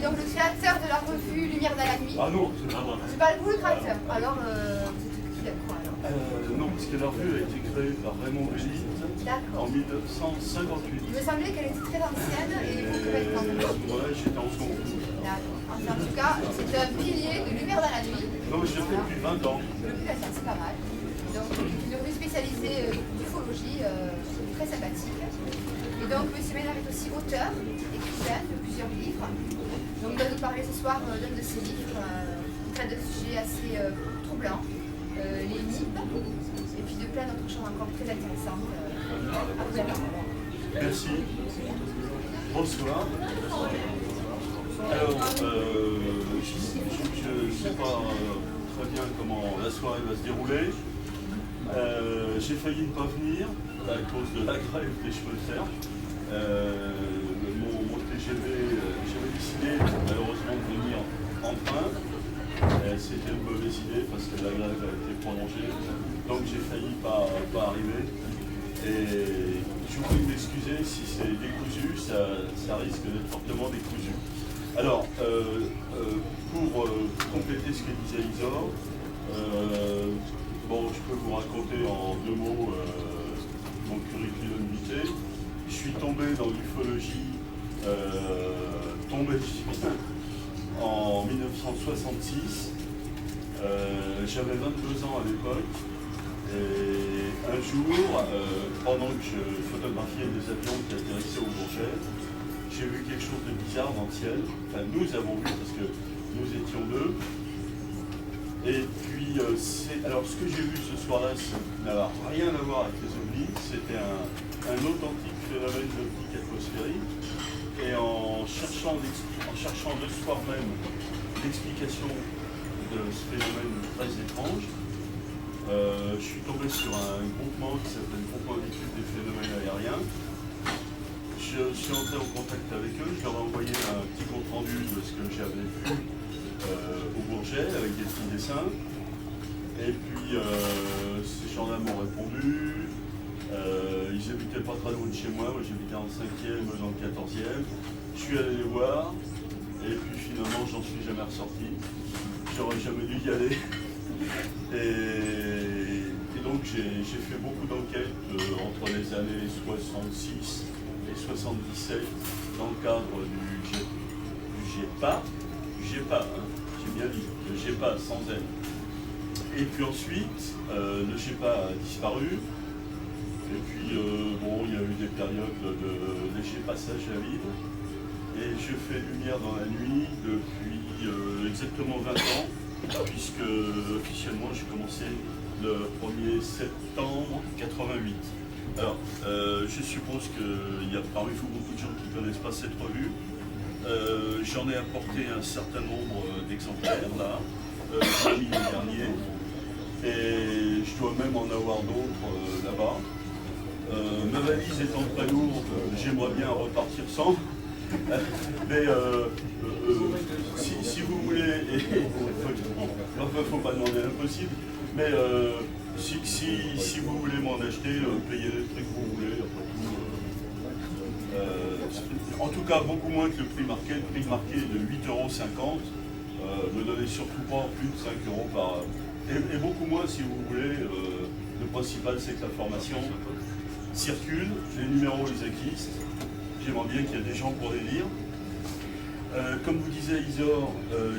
donc le créateur de la revue Lumière dans la nuit. Ah non, c'est pas vrai. C'est pas vous le créateur. Alors, vous êtes quoi alors? Non, parce que la revue a été créée par Raymond Bélit en 1958. Il me semblait qu'elle était très ancienne et vous pouvez être en Ouais, j'étais en second. D'accord. En tout cas, c'est un pilier de Lumière dans la nuit. Non, mais je l'ai fait depuis 20 ans. Depuis la science, c'est pas mal. Donc, une revue spécialisée ufologie, très sympathique. Et donc, M. Ménard est aussi auteur, écrivain de plusieurs livres. Donc, il va nous parler ce soir d'un de ses livres, qui traite de sujets assez troublants, les NIP, et puis de plein d'autres choses encore très intéressantes. À vous alors. Merci. Bonsoir. Alors, je ne sais pas très bien comment la soirée va se dérouler. J'ai failli ne pas venir à cause de la grève des chemins de fer. Mon TGV, j'avais décidé malheureusement de venir en train. C'était une mauvaise idée parce que la grève a été prolongée. Donc j'ai failli pas arriver. Et je vous prie de m'excuser si c'est décousu, ça risque d'être fortement décousu. Alors, pour compléter ce que disait Isor, bon, je peux vous raconter en 2 mots mon curriculum vitae. Je suis tombé dans l'ufologie, en 1966. J'avais 22 ans à l'époque. Et un jour, pendant que je photographiais des avions qui atterrissaient au Bourget, j'ai vu quelque chose de bizarre dans le ciel. Enfin, nous avons vu parce que nous étions 2. Et puis, alors ce que j'ai vu ce soir-là, ça n'avait rien à voir avec les ovnis. C'était un authentique phénomène d'optique atmosphérique. Et en cherchant le soir même l'explication de ce phénomène très étrange, je suis tombé sur un groupement qui s'appelle le Groupement d'études des phénomènes aériens. Je suis entré en contact avec eux, je leur ai envoyé un petit compte rendu de ce que j'avais vu au Bourget avec des petits dessins. Et puis ces gens-là m'ont répondu. Ils habitaient pas très loin de chez moi j'habitais en 5e, dans le 14e. Je suis allé les voir et puis finalement j'en suis jamais ressorti. J'aurais jamais dû y aller. Et donc j'ai fait beaucoup d'enquêtes entre les années 66 et 77 dans le cadre du GEPA, hein, j'ai bien dit, le GEPA sans N. Et puis ensuite, le GEPA a disparu. Et puis, bon, il y a eu des périodes de léger passage à vide. Et je fais Lumière dans la nuit depuis exactement 20 ans. Puisque officiellement j'ai commencé le 1er septembre 88. Alors, je suppose qu'il y a parmi vous beaucoup de gens qui ne connaissent pas cette revue. J'en ai apporté un certain nombre d'exemplaires là, l'année dernière, et je dois même en avoir d'autres là-bas. Ma valise étant très lourde, j'aimerais bien repartir sans. Mais si vous voulez, il ne faut pas demander l'impossible, mais si vous voulez m'en acheter, payez le prix que vous voulez. En tout cas, beaucoup moins que le prix marqué. Le prix marqué est de 8,50 €. Ne donnez surtout pas plus de 5 € par. Et beaucoup moins si vous voulez. Le principal, c'est que l'information circule, les numéros, ils existent. J'aimerais bien qu'il y ait des gens pour les lire. Comme vous disait Isor,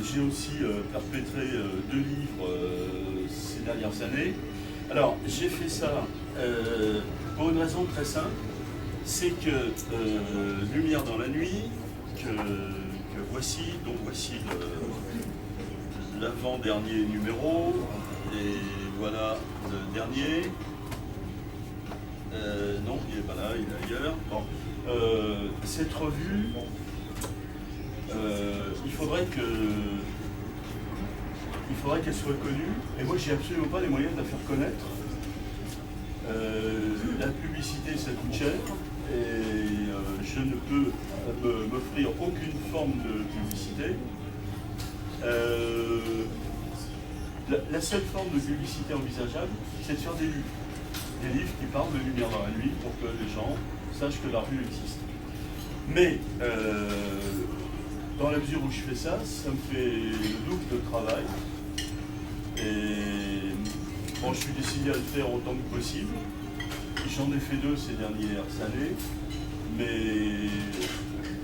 j'ai aussi perpétré 2 livres ces dernières années. Alors, j'ai fait ça pour une raison très simple, c'est que Lumière dans la nuit, que voici, donc voici l'avant-dernier numéro, et voilà le dernier. Non, il n'est pas là, il est ailleurs. Bon. Cette revue, il faudrait qu'elle soit connue, et moi j'ai absolument pas les moyens de la faire connaître. La publicité ça coûte cher, et je ne peux m'offrir aucune forme de publicité. La seule forme de publicité envisageable, c'est de faire des livres. Des livres qui parlent de Lumière dans la nuit pour que les gens sachent que la revue existe. Mais dans la mesure où je fais ça, ça me fait le double de travail. Et bon, je suis décidé à le faire autant que possible. J'en ai fait 2 ces dernières années, mais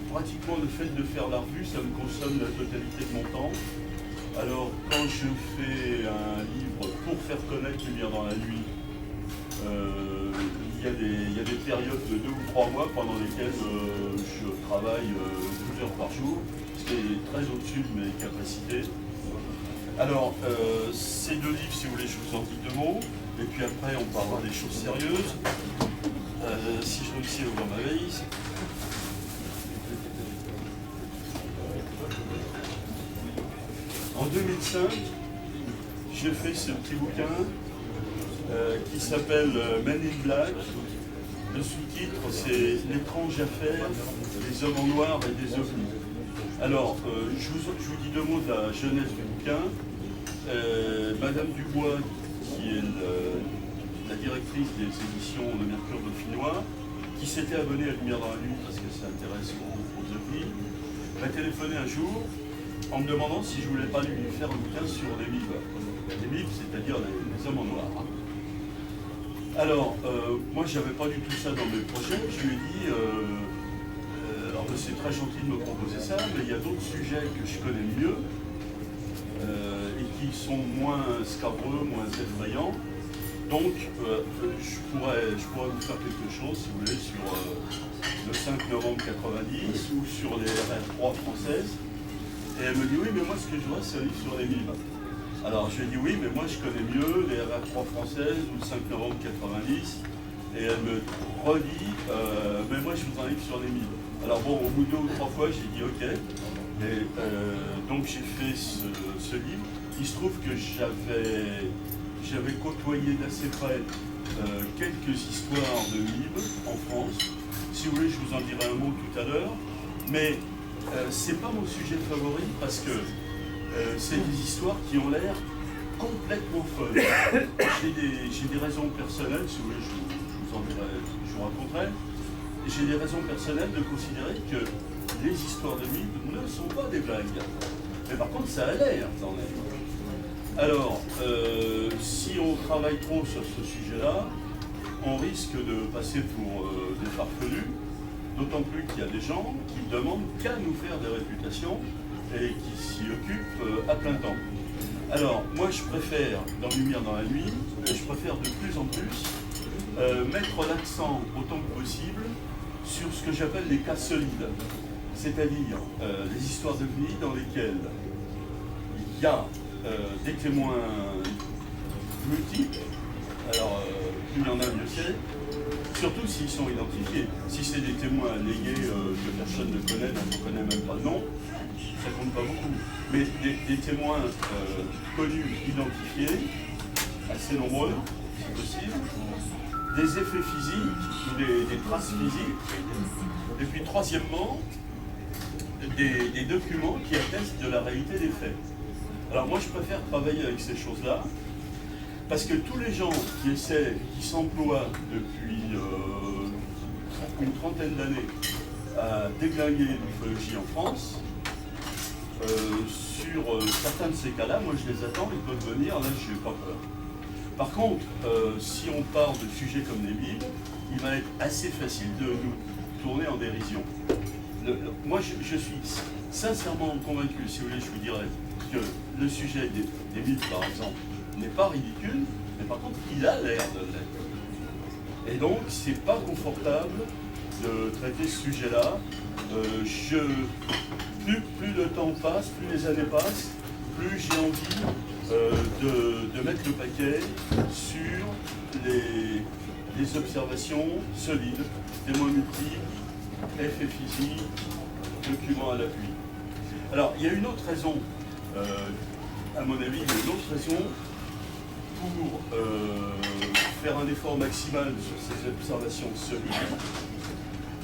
pratiquement le fait de faire la revue, ça me consomme la totalité de mon temps. Alors, quand je fais un livre pour faire connaître Lumière dans la nuit, il y a des périodes de 2 ou 3 mois pendant lesquelles je travaille 12 heures par jour, ce qui est très au-dessus de mes capacités. Alors, ces 2 livres, si vous voulez, je vous en dis 2 mots, et puis après on parlera des choses sérieuses. Si je réussis à ouvrir ma valise. En 2005, j'ai fait ce petit bouquin qui s'appelle Men in Black. Le sous-titre, c'est L'étrange affaire des hommes en noir et des ovnis. Alors, je vous dis 2 mots de la genèse du bouquin. Madame Dubois, qui est la directrice des éditions Le Mercure dauphinois, qui s'était abonnée à Lumière dans la nuit parce que ça intéresse aux ovnis, m'a téléphoné un jour en me demandant si je voulais pas lui faire un bouquin sur les MIB. Les MIB, c'est-à-dire les hommes en noir. Alors, moi, j'avais pas du tout ça dans mes projets. Je lui ai dit, alors c'est très gentil de me proposer ça, mais il y a d'autres sujets que je connais mieux et qui sont moins scabreux, moins effrayants. Donc, je pourrais vous faire quelque chose, si vous voulez, sur le 5 novembre 90 ou sur les RR3 françaises. Et elle me dit, oui, mais moi, ce que je vois, c'est un livre sur les MIB. Alors, je lui ai dit, oui, mais moi, je connais mieux les RR3 françaises ou le 5 novembre 90. Et elle me redit, mais moi, je voudrais un livre sur les MIB. Alors, bon, au bout de 2 ou 3 fois, j'ai dit, OK. Et donc, j'ai fait ce livre. Il se trouve que j'avais côtoyé d'assez près quelques histoires de MIB en France. Si vous voulez, je vous en dirai un mot tout à l'heure. Mais c'est pas mon sujet favori parce que c'est des histoires qui ont l'air complètement folles. J'ai des raisons personnelles, si vous voulez, je vous raconterai. J'ai des raisons personnelles de considérer que les histoires de MIB ne sont pas des blagues. Mais par contre, ça a l'air d'en être. Alors, si on travaille trop sur ce sujet-là, on risque de passer pour des farfelus, d'autant plus qu'il y a des gens qui ne demandent qu'à nous faire des réputations et qui s'y occupent à plein temps. Alors, moi je préfère, dans Lumière dans la nuit, je préfère de plus en plus mettre l'accent autant que possible sur ce que j'appelle les cas solides, c'est-à-dire les histoires d'ovnis dans lesquelles il y a des témoins multiples. Alors, plus il y en a, mieux c'est. Surtout s'ils sont identifiés. Si c'est des témoins allégués que personne ne connaît, dont on ne connaît même pas le nom, ça compte pas beaucoup. Mais des témoins connus, identifiés, assez nombreux, si possible, des effets physiques ou des traces physiques. Et puis, troisièmement, des documents qui attestent de la réalité des faits. Alors moi, je préfère travailler avec ces choses-là, parce que tous les gens qui s'emploient depuis une trentaine d'années à déglinguer l'ufologie en France, sur certains de ces cas-là, moi je les attends, ils peuvent venir, là je n'ai pas peur. Par contre, si on part de sujets comme les MIB, il va être assez facile de nous tourner en dérision. Moi je suis sincèrement convaincu, si vous voulez, je vous dirais que le sujet des MIB, par exemple, n'est pas ridicule, mais par contre, il a l'air de l'être. Et donc, c'est pas confortable de traiter ce sujet-là. Plus le temps passe, plus les années passent, plus j'ai envie de mettre le paquet sur les observations solides, témoins multiples, effets physiques, documents à l'appui. Alors, il y a une autre raison, à mon avis, il y a une autre raison pour faire un effort maximal sur ces observations solides,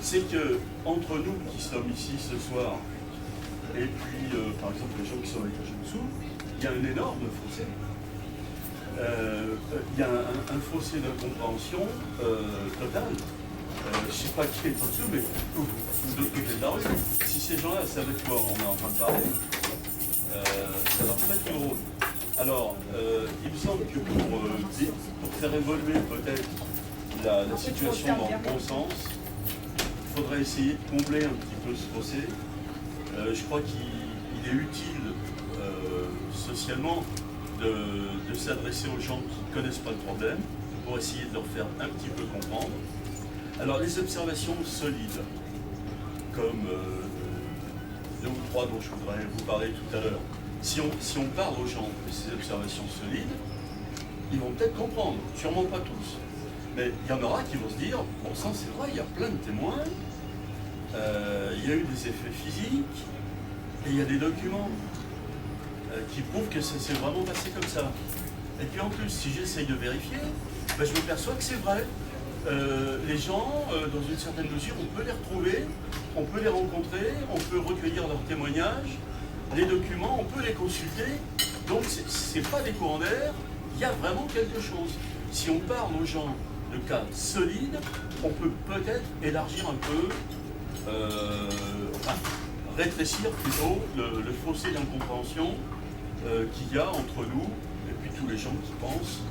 c'est que entre nous qui sommes ici ce soir, et puis par exemple les gens qui sont à l'étage en dessous, il y a un énorme fossé. Il y a un fossé d'incompréhension total. je ne sais pas qui est en dessous, mais ou de l'autre côté de la rue, si ces gens-là savaient de quoi on est en train de parler, ça leur ferait tout drôle. Alors, il me semble que pour faire évoluer peut-être la situation dans le bon sens, il faudrait essayer de combler un petit peu ce fossé. Je crois qu'il est utile socialement de s'adresser aux gens qui ne connaissent pas le problème pour essayer de leur faire un petit peu comprendre. Alors les observations solides, comme 2 ou 3 dont je voudrais vous parler tout à l'heure, si on parle aux gens de ces observations solides, ils vont peut-être comprendre, sûrement pas tous. Mais il y en aura qui vont se dire, bon sang c'est vrai, il y a plein de témoins, il y a eu des effets physiques, et il y a des documents qui prouvent que ça s'est vraiment passé comme ça. Et puis en plus, si j'essaye de vérifier, ben, je me perçois que c'est vrai. Les gens, dans une certaine mesure, on peut les retrouver, on peut les rencontrer, on peut recueillir leurs témoignages, les documents, on peut les consulter. Donc c'est pas des courants d'air, il y a vraiment quelque chose. Si on parle aux gens de cas solides, on peut peut-être élargir un peu, enfin, rétrécir plutôt le fossé d'incompréhension qu'il y a entre nous et puis tous les gens qui pensent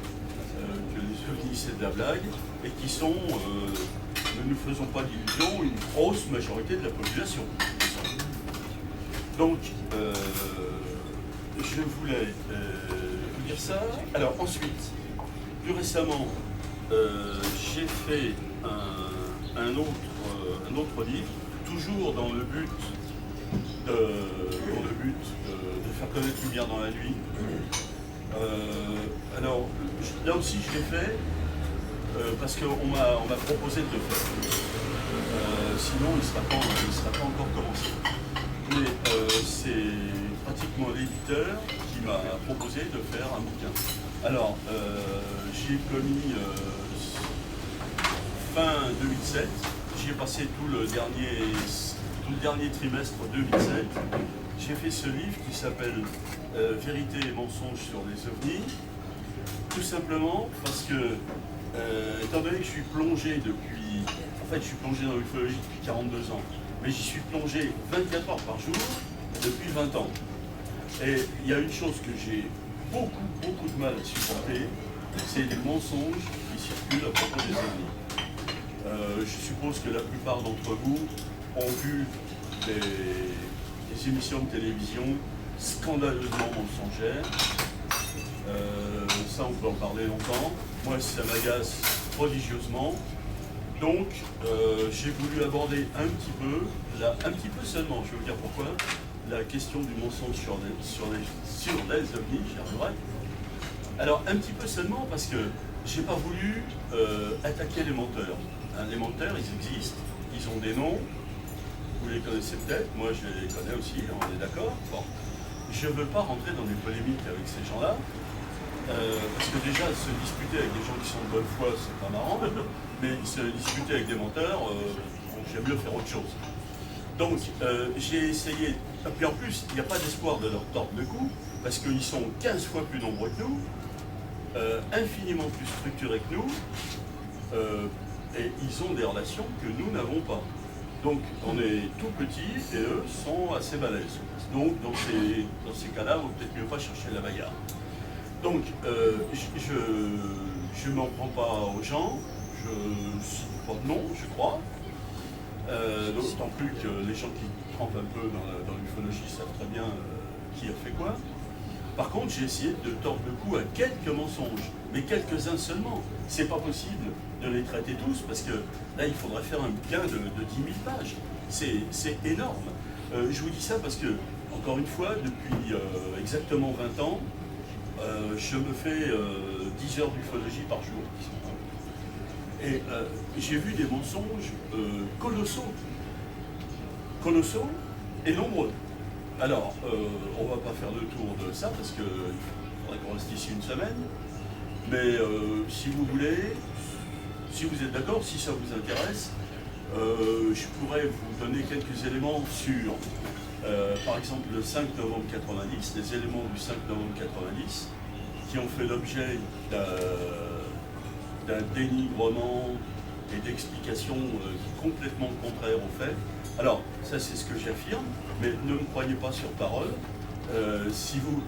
que les ovnis c'est de la blague et qui sont, ne nous faisons pas d'illusions, une grosse majorité de la population. Donc, je voulais vous dire ça. Alors ensuite, plus récemment, j'ai fait un autre livre, toujours dans le but de faire connaître Lumière dans la nuit. Alors, là aussi je l'ai fait parce qu'on m'a proposé de le faire. Sinon, il ne sera pas encore commencé. Mais c'est pratiquement l'éditeur qui m'a proposé de faire un bouquin. Alors, j'y ai commis fin 2007. J'y ai passé tout le dernier trimestre 2007. J'ai fait ce livre qui s'appelle Vérité et mensonges sur les ovnis, tout simplement parce que, étant donné que je suis plongé je suis plongé dans l'ufologie depuis 42 ans, mais j'y suis plongé 24 heures par jour depuis 20 ans. Et il y a une chose que j'ai beaucoup de mal à supporter, c'est les mensonges qui circulent à propos des ovnis. Je suppose que la plupart d'entre vous ont vu des émissions de télévision scandaleusement mensongères. Ça, on peut en parler longtemps. Moi, ça m'agace prodigieusement. Donc, j'ai voulu aborder un petit peu seulement, je vais vous dire pourquoi, la question du mensonge sur les ovnis, j'y arriverai. Alors, un petit peu seulement parce que j'ai pas voulu attaquer les menteurs. Hein, les menteurs, ils existent, ils ont des noms. Vous les connaissez peut-être, moi je les connais aussi, on est d'accord. Bon. Je ne veux pas rentrer dans des polémiques avec ces gens-là, parce que déjà, se disputer avec des gens qui sont de bonne foi, c'est pas marrant, mais se disputer avec des menteurs, j'aime mieux faire autre chose. Donc, j'ai essayé, et puis en plus, il n'y a pas d'espoir de leur tordre le cou, parce qu'ils sont 15 fois plus nombreux que nous, infiniment plus structurés que nous, et ils ont des relations que nous n'avons pas. Donc on est tout petits et eux sont assez balèzes. Donc dans ces cas-là, on ne peut peut-être mieux pas chercher la bagarre. Donc je ne m'en prends pas aux gens, je ne cite pas de nom, je crois. D'autant plus que les gens qui trempent un peu dans l'ufologie savent très bien qui a fait quoi. Par contre, j'ai essayé de tordre le cou à quelques mensonges, mais quelques-uns seulement. C'est pas possible de les traiter tous, parce que là, il faudrait faire un bouquin de 10 000 pages. C'est énorme. Je vous dis ça parce que, encore une fois, depuis exactement 20 ans, je me fais 10 heures d'ufologie par jour. Et j'ai vu des mensonges colossaux et nombreux. Alors, on ne va pas faire le tour de ça parce qu'il faudrait qu'on reste ici une semaine. Mais si vous voulez, si vous êtes d'accord, si ça vous intéresse, je pourrais vous donner quelques éléments sur, par exemple, le 5 novembre 90, les éléments du 5 novembre 90, qui ont fait l'objet d'un dénigrement et d'explications complètement contraires aux faits. Alors, ça c'est ce que j'affirme, mais ne me croyez pas sur parole. Si vous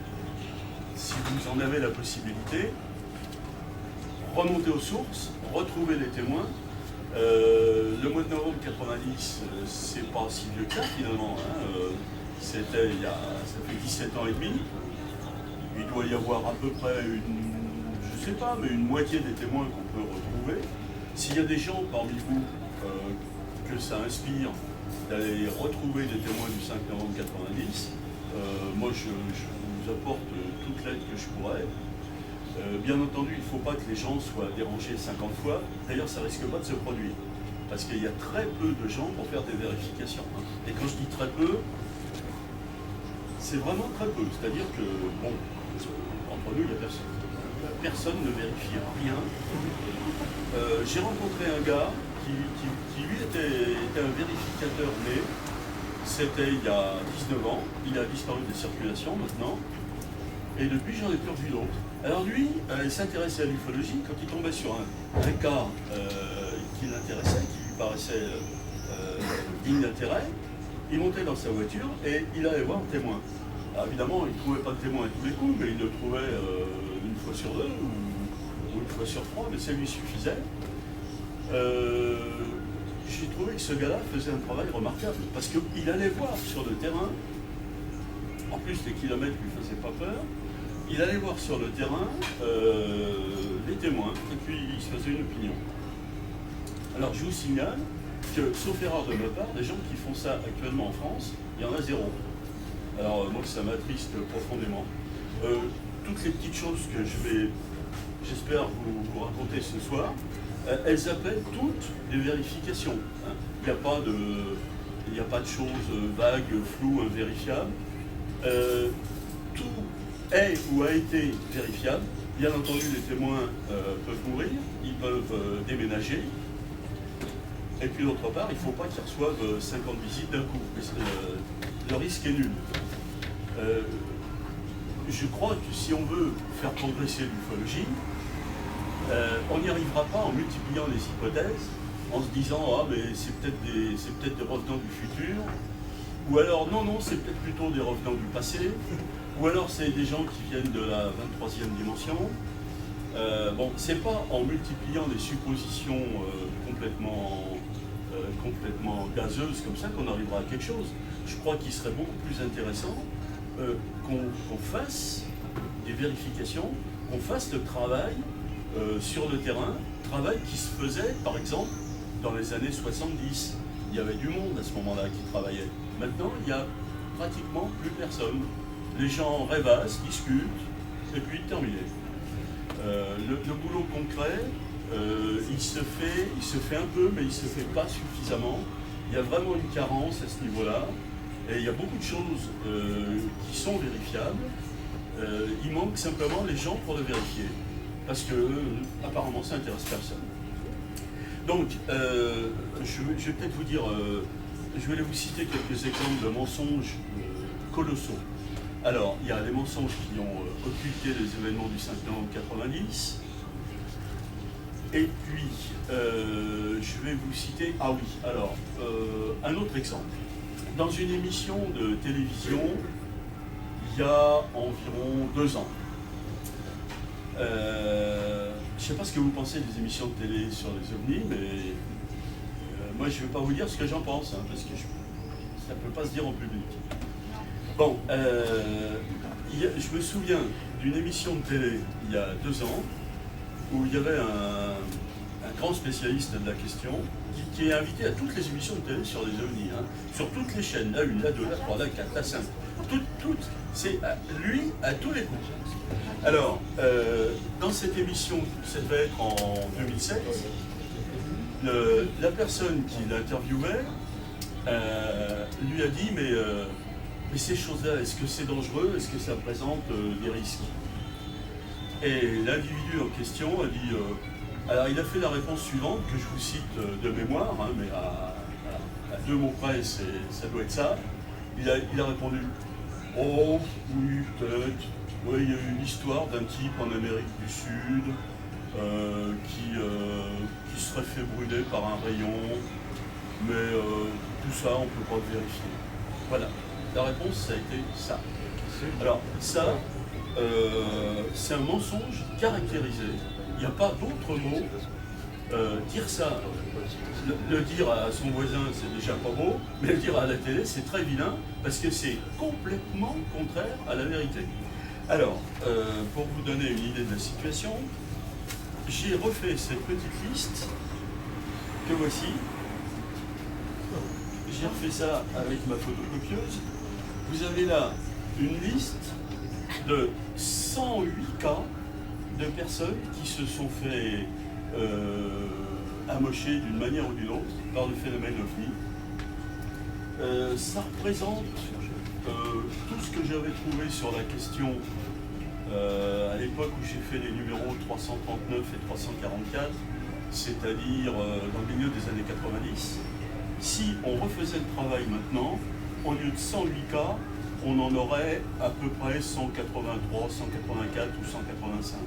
en avez la possibilité, remontez aux sources, retrouvez les témoins. Le mois de novembre 90, c'est pas si vieux que ça finalement. Hein. Ça fait 17 ans et demi. Il doit y avoir à peu près je sais pas, mais une moitié des témoins qu'on peut retrouver. S'il y a des gens parmi vous que ça inspire d'aller retrouver des témoins du 5 novembre 90, moi je vous apporte toute l'aide que je pourrais. Bien entendu, il ne faut pas que les gens soient dérangés 50 fois. D'ailleurs, ça ne risque pas de se produire. Parce qu'il y a très peu de gens pour faire des vérifications. Hein. Et quand je dis très peu, c'est vraiment très peu. C'est-à-dire que, bon, entre nous, il n'y a personne. Personne ne vérifie rien. J'ai rencontré un gars qui lui, était un vérificateur né. C'était il y a 19 ans. Il a disparu des circulations maintenant. Et depuis, j'en ai plus revu d'autres. Alors lui, il s'intéressait à l'ufologie. Quand il tombait sur un cas qui l'intéressait, qui lui paraissait digne d'intérêt, il montait dans sa voiture et il allait voir un témoin. Alors évidemment, il ne trouvait pas de témoin à tous les coups, mais il le trouvait une fois sur deux ou une fois sur trois, mais ça lui suffisait. J'ai trouvé que ce gars-là faisait un travail remarquable, parce qu'il allait voir sur le terrain, en plus les kilomètres ne lui faisaient pas peur, il allait voir sur le terrain les témoins, et puis il se faisait une opinion. Alors je vous signale que, sauf erreur de ma part, des gens qui font ça actuellement en France, il y en a zéro. Alors moi ça m'attriste profondément. Toutes les petites choses que j'espère vous raconter ce soir, elles appellent toutes des vérifications. Hein. Il n'y a pas de choses vagues, floues, invérifiables. Tout est ou a été vérifiable. Bien entendu, les témoins peuvent mourir, ils peuvent déménager. Et puis d'autre part, il ne faut pas qu'ils reçoivent 50 visites d'un coup, parce que le risque est nul. Je crois que si on veut faire progresser l'ufologie, on n'y arrivera pas en multipliant les hypothèses, en se disant « Ah, mais c'est peut-être des revenants du futur », ou alors « Non, non, c'est peut-être plutôt des revenants du passé », ou alors c'est des gens qui viennent de la 23e dimension. Bon, c'est pas en multipliant des suppositions complètement gazeuses comme ça qu'on arrivera à quelque chose. Je crois qu'il serait beaucoup plus intéressant qu'on fasse des vérifications, qu'on fasse le travail sur le terrain, travail qui se faisait par exemple dans les années 70. Il y avait du monde à ce moment-là qui travaillait. Maintenant, il n'y a pratiquement plus personne. Les gens rêvassent, discutent, et puis terminé. Le boulot concret, il se fait un peu, mais il ne se fait pas suffisamment. Il y a vraiment une carence à ce niveau-là, et il y a beaucoup de choses qui sont vérifiables. Il manque simplement les gens pour le vérifier, parce que apparemment ça n'intéresse personne. Donc, je vais peut-être vous dire, je vais vous citer quelques exemples de mensonges colossaux. Alors, il y a les mensonges qui ont occulté les événements du 5 novembre 90. Et puis, je vais vous citer... Ah oui, alors, un autre exemple. Dans une émission de télévision, il y a environ 2 ans, je ne sais pas ce que vous pensez des émissions de télé sur les ovnis, mais moi je ne vais pas vous dire ce que j'en pense, hein, parce que ça ne peut pas se dire en public. Bon, je me souviens d'une émission de télé il y a 2 ans où il y avait un grand spécialiste de la question qui est invité à toutes les émissions de télé sur les ovnis, hein, sur toutes les chaînes, la 1, la 2, la 3, la 4, la 5, toutes, c'est lui à tous les coups. Alors, dans cette émission, ça devait être en 2007, la personne qui l'interviewait lui a dit mais ces choses-là, est-ce que c'est dangereux? Est-ce que ça présente des risques? Et l'individu en question a dit alors il a fait la réponse suivante, que je vous cite de mémoire, hein, mais à 2 mots près, ça doit être ça. Il a répondu oh, oui, peut-être. Oui, il y a eu une histoire d'un type en Amérique du Sud qui serait fait brûler par un rayon, mais tout ça, on ne peut pas le vérifier. Voilà, la réponse, ça a été ça. Alors, ça, c'est un mensonge caractérisé. Il n'y a pas d'autre mot. Dire ça, le dire à son voisin, c'est déjà pas beau, mais le dire à la télé, c'est très vilain, parce que c'est complètement contraire à la vérité. Alors, pour vous donner une idée de la situation, j'ai refait cette petite liste que voici. J'ai refait ça avec ma photocopieuse. Vous avez là une liste de 108 cas de personnes qui se sont fait amocher d'une manière ou d'une autre par le phénomène OVNI. Ça représente tout ce que j'avais trouvé sur la question à l'époque où j'ai fait les numéros 339 et 344, c'est-à-dire dans le milieu des années 90. Si on refaisait le travail maintenant, au lieu de 108 cas, on en aurait à peu près 183, 184 ou 185.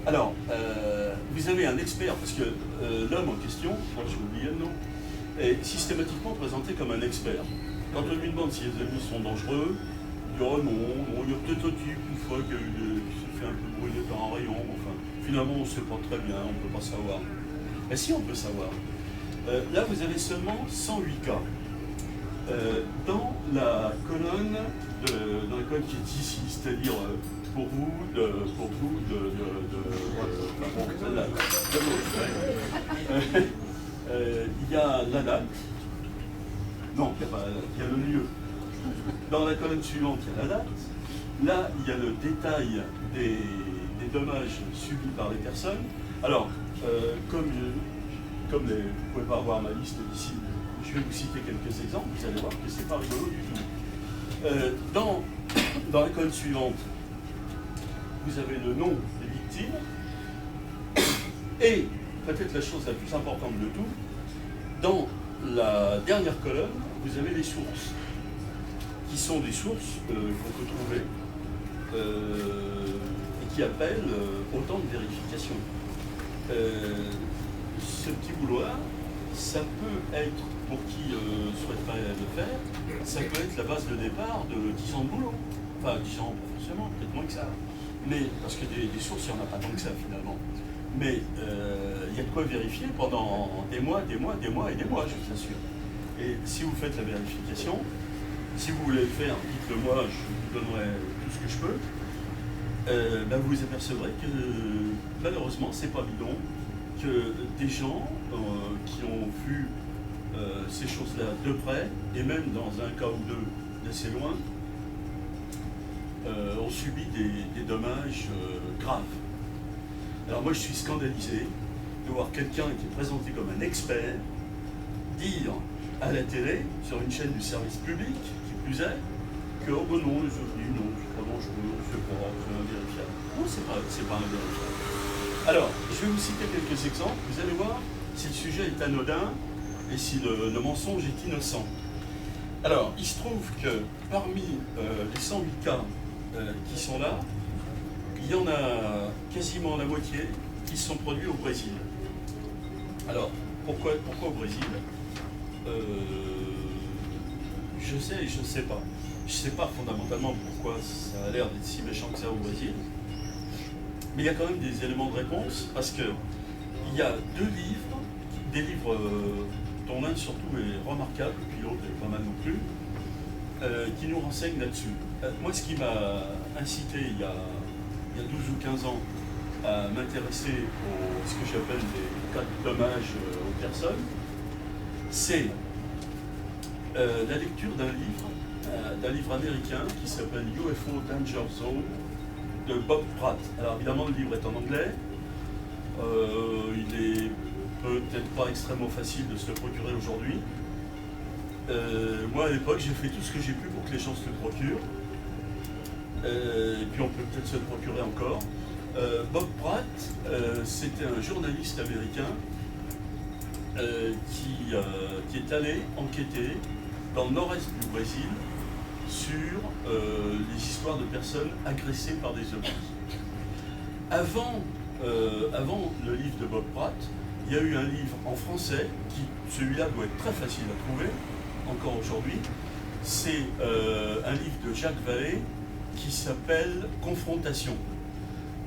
Alors, vous avez un expert, parce que l'homme en question, j'ai oublié le nom, est systématiquement présenté comme un expert. Quand on lui demande si les avis sont dangereux, il dit « Oh non, il y a peut-être un type une fois qui s'est fait un peu brûler par un rayon, enfin, finalement on ne sait pas très bien, on ne peut pas savoir. » Mais si, on peut savoir. Là, vous avez seulement 108 cas. Dans la colonne qui est ici, c'est-à-dire pour vous, il y a la date. Non, il y a le lieu. Dans la colonne suivante, il y a la date. Là, il y a le détail des dommages subis par les personnes. Alors, comme vous ne pouvez pas avoir ma liste d'ici, je vais vous citer quelques exemples, vous allez voir que ce n'est pas rigolo du tout. Dans la colonne suivante, vous avez le nom des victimes, et peut-être la chose la plus importante de tout, dans la dernière colonne, vous avez les sources, qui sont des sources qu'on peut trouver et qui appellent autant de vérifications. Ce petit boulot-là, ça peut être, pour qui souhaiterait le faire, ça peut être la base de départ de 10 ans de boulot. Enfin, 10 ans, pas forcément, peut-être moins que ça. Mais, parce que des sources, il n'y en a pas tant que ça, finalement. Mais il y a de quoi vérifier pendant des mois, je vous assure. Et si vous faites la vérification, si vous voulez le faire, dites-le moi, je vous donnerai tout ce que je peux. Ben vous apercevrez que, malheureusement, c'est pas bidon, que des gens qui ont vu ces choses-là de près, et même dans un cas ou deux d'assez loin, ont subi des dommages graves. Alors moi je suis scandalisé de voir quelqu'un qui est présenté comme un expert dire à la télé, sur une chaîne du service public, qui plus est, que oh ben non, les ovnis, non, c'est pas dangereux, c'est pas invérifiable. Non, c'est pas invérifiable. Alors, je vais vous citer quelques exemples, vous allez voir si le sujet est anodin et si le mensonge est innocent. Alors, il se trouve que parmi les 108 cas qui sont là, il y en a quasiment la moitié qui sont produits au Brésil. Alors, pourquoi au Brésil? Je sais et je ne sais pas. Je ne sais pas fondamentalement pourquoi ça a l'air d'être si méchant que ça au Brésil. Mais il y a quand même des éléments de réponse, parce qu'il y a deux livres, des livres dont l'un surtout est remarquable, puis l'autre est pas mal non plus, qui nous renseignent là-dessus. Moi, ce qui m'a incité il y a 12 ou 15 ans à m'intéresser à ce que j'appelle des cas de dommages aux personnes, c'est la lecture d'un livre américain qui s'appelle UFO Danger Zone de Bob Pratt. Alors évidemment le livre est en anglais, il est peut-être pas extrêmement facile de se le procurer aujourd'hui. Moi à l'époque j'ai fait tout ce que j'ai pu pour que les gens se le procurent, et puis on peut peut-être se le procurer encore. Bob Pratt, c'était un journaliste américain qui est allé enquêter dans le nord-est du Brésil sur les histoires de personnes agressées par des ovnis. Avant avant le livre de Bob Pratt, il y a eu un livre en français, celui-là doit être très facile à trouver, encore aujourd'hui. C'est un livre de Jacques Vallée qui s'appelle Confrontation.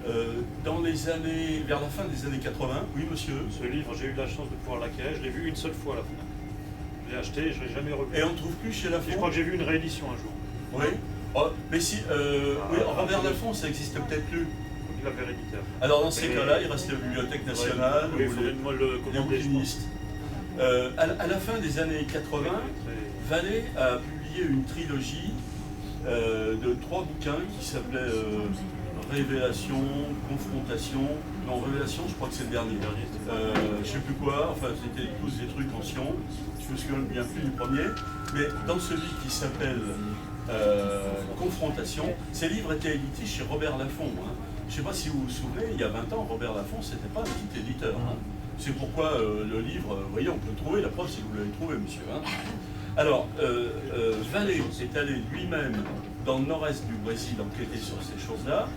Vers la fin des années 80, oui monsieur. Ce livre, j'ai eu la chance de pouvoir l'acquérir, je l'ai vu une seule fois à la fin. Je l'ai acheté, je ne l'ai jamais revu. Et on ne trouve plus chez Lafon? Je crois que j'ai vu une réédition un jour. Oui. Oh, mais si, oui, Robert Laffont, ça n'existe peut-être plus. La Véréditaire. Alors dans ces cas-là, il reste la Bibliothèque nationale ou les bouquinistes. À la fin des années 80, Vallée a publié une trilogie de 3 bouquins qui s'appelaient Révélation, Confrontation. Non, Révélation, je crois que c'est le dernier. Je ne sais plus quoi, enfin c'était tous des trucs anciens. Je me souviens bien plus du premier. Mais dans celui qui s'appelle Confrontation, ces livres étaient édités chez Robert Laffont. Hein. Je ne sais pas si vous vous souvenez, il y a 20 ans, Robert Laffont, ce n'était pas un petit éditeur. Hein. C'est pourquoi le livre, vous voyez, on peut le trouver, la preuve c'est que vous l'avez trouvé, monsieur. Hein. Alors, Vallée est allé lui-même dans le nord-est du Brésil enquêter sur ces choses-là.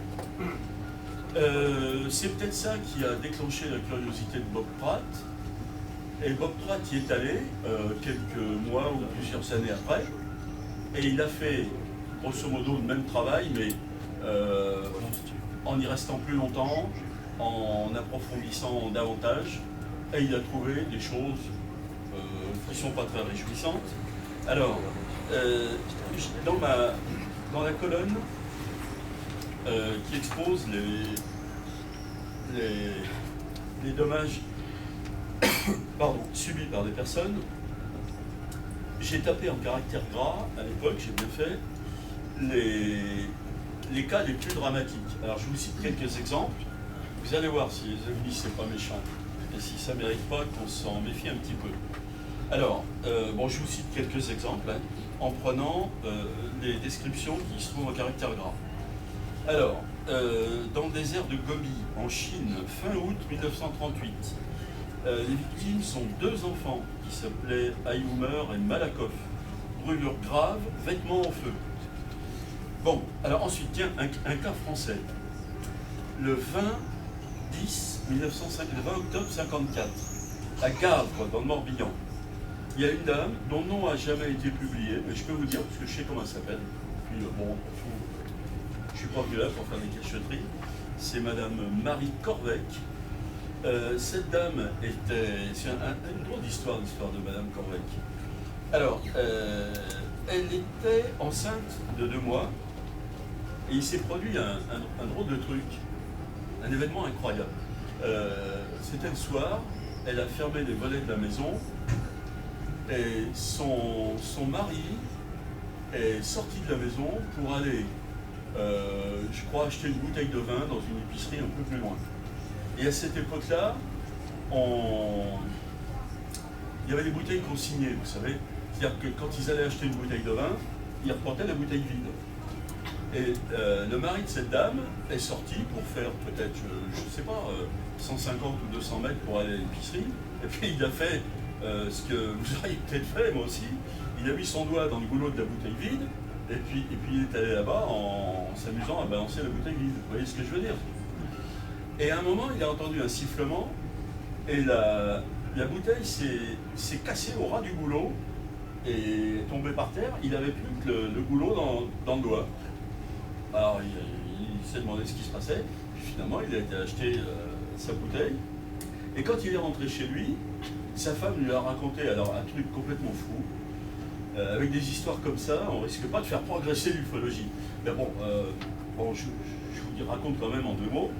C'est peut-être ça qui a déclenché la curiosité de Bob Pratt. Et Bob Pratt y est allé quelques mois ou plusieurs années après. Et il a fait, grosso modo, le même travail, mais en y restant plus longtemps, en approfondissant davantage, et il a trouvé des choses qui ne sont pas très réjouissantes. Alors, dans la colonne qui expose les dommages subis par des personnes, j'ai tapé en caractère gras, à l'époque, j'ai bien fait, les cas les plus dramatiques. Alors je vous cite quelques exemples, vous allez voir si les amis c'est pas méchant, et si ça ne mérite pas qu'on s'en méfie un petit peu. Alors, je vous cite quelques exemples, hein, en prenant les descriptions qui se trouvent en caractère gras. Alors, dans le désert de Gobi, en Chine, fin août 1938, les victimes sont 2 enfants qui s'appelaient Ayoumer et Malakoff. Brûlure grave, vêtements en feu. Bon, alors ensuite, tiens, un cas français. Le 20 octobre 54, à Gavre, dans le Morbihan, il y a une dame dont le nom n'a jamais été publié, mais je peux vous dire, parce que je sais comment elle s'appelle. Puis bon, je suis pas venu là pour faire des cachotteries. C'est Madame Marie Corvec. Cette dame était... C'est une drôle d'histoire de Madame Corvec. Alors, elle était enceinte de 2 mois, et il s'est produit un drôle de truc, un événement incroyable. C'était le soir, elle a fermé les volets de la maison, et son mari est sorti de la maison pour aller, je crois, acheter une bouteille de vin dans une épicerie un peu plus loin. Et à cette époque-là, il y avait des bouteilles consignées, vous savez. C'est-à-dire que quand ils allaient acheter une bouteille de vin, ils reportaient la bouteille vide. Et le mari de cette dame est sorti pour faire peut-être, je ne sais pas, 150 ou 200 mètres pour aller à l'épicerie. Et puis il a fait ce que vous auriez peut-être fait, moi aussi. Il a mis son doigt dans le goulot de la bouteille vide, et puis il est allé là-bas en s'amusant à balancer la bouteille vide. Vous voyez ce que je veux dire? Et à un moment, il a entendu un sifflement, et la bouteille s'est cassée au ras du goulot, et est tombée par terre. Il n'avait plus que le goulot dans le doigt. Alors il s'est demandé ce qui se passait, puis finalement il a été acheter sa bouteille, et quand il est rentré chez lui, sa femme lui a raconté alors un truc complètement fou. Avec des histoires comme ça, on risque pas de faire progresser l'ufologie. Mais bon, je vous raconte quand même en 2 mots.